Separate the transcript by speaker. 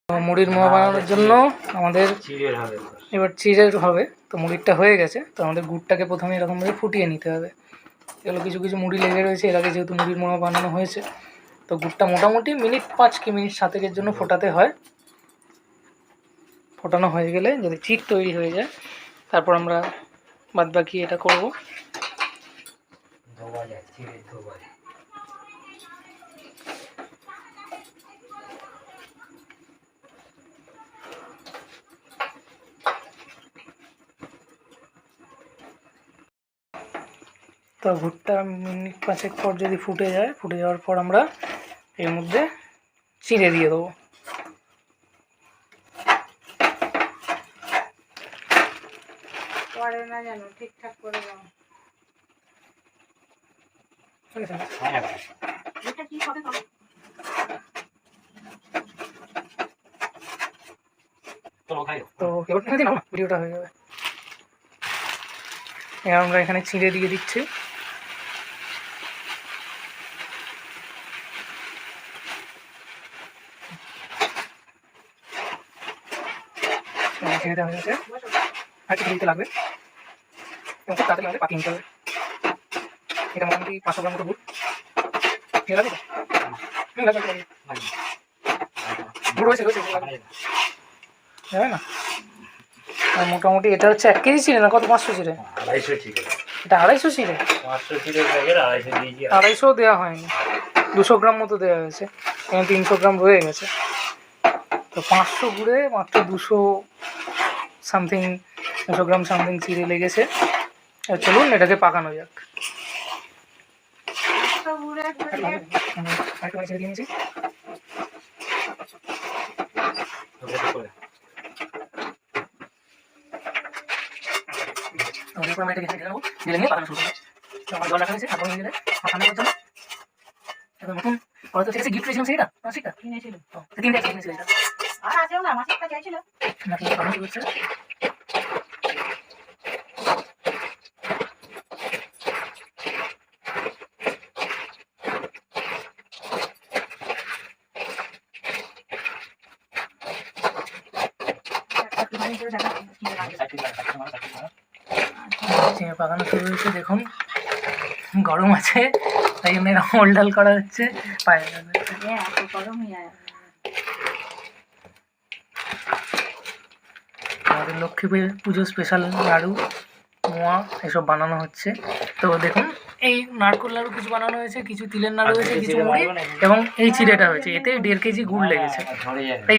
Speaker 1: মুড়ির মোয়া বানানোর জন্য আমাদের এবার চিড়ের হবে। তো মুড়িরটা হয়ে গেছে, তো আমাদের গুড়টাকে প্রথমে এরকমভাবে ফুটিয়ে নিতে হবে। এগুলো কিছু কিছু মুড়ি লেগে রয়েছে, এর আগে যেহেতু মুড়ির মোয়া বানানো হয়েছে। তো গুড়টা মোটামুটি মিনিট 5 কি মিনিট 7 জন্য ফোটাতে হয়। ফোটানো হয়ে গেলে যদি চিট তৈরি হয়ে যায়, তারপর আমরা বাদবাকি এটা করব। তো ভুট্টা মিনিট 5 পর যদি ফুটে যায়, ফুটে যাওয়ার পর আমরা এর মধ্যে চিড়ে দিয়ে দেবো। ঠিকঠাক করে দাও। তো এবার ভিডিওটা হয়ে যাবে। এবার আমরা এখানে চিড়ে দিয়ে দিচ্ছি। ছেড়ে দেওয়া হয়েছে, আর কিছু দিতে লাগবে এবং খুব তাড়াতাড়ি আমাদের পাকিয়ে নিতে হবে। এটা মোটামুটি 500 গ্রাম মতো গুড় দিয়ে লাগবে। গুড় হয়েছে না। আর মোটামুটি এটা হচ্ছে 1 কেজি চিড়ে না, কত 500 চিড়ে?
Speaker 2: 250 চিড়ে।
Speaker 1: এটা 250 চিড়ে?
Speaker 2: 500 চিড়ের প্যাকেট 250 দিয়েছি।
Speaker 1: 250 দেওয়া হয়নি, 200 গ্রাম মতো দেওয়া হয়েছে, এখানে 300 গ্রাম রয়ে গেছে। তো 500 গুড়ে মাত্র 200 সামথিং, 200 গ্রাম সামথিং চিড়ে লেগেছে। চলুন এটাকে পাকানো যাক। ছেড়ে দিয়ে নিয়েছি। আমরা এটাকে ঢেলে নেবো, ঢেলে নিয়ে পাকানো শুরু করবো। আমার জল রাখা হয়েছে, ঠান্ডা হয়ে গেলে ঠান্ডা করতে হবে। এবার নতুন হয়তো ঠিক আছে, গিফট পেয়েছিলাম সেইটা, মাসিকটা কিনেছিল, 3টা কিনেছিল এটা। আর আছেও না, মাসিকটা চাইছিল না, কিন্তু পাকানো শুরু হচ্ছে। পাকানো শুরু হয়েছে, দেখুন গরম আছে, তাই জন্য এরকম ডাল করা হচ্ছে। পায়ে আমাদের লক্ষ্মী পুজো স্পেশাল নাড়ু, মোয়া এসব বানানো হচ্ছে। তো দেখুন এই নারকোল নাড়ু কিছু বানানো হয়েছে, কিছু তিলের নাড়ু হয়েছে, কিছু মুড়ি এবং এই চিড়েটা হয়েছে। এতে 1.5 কেজি গুড় লেগেছে।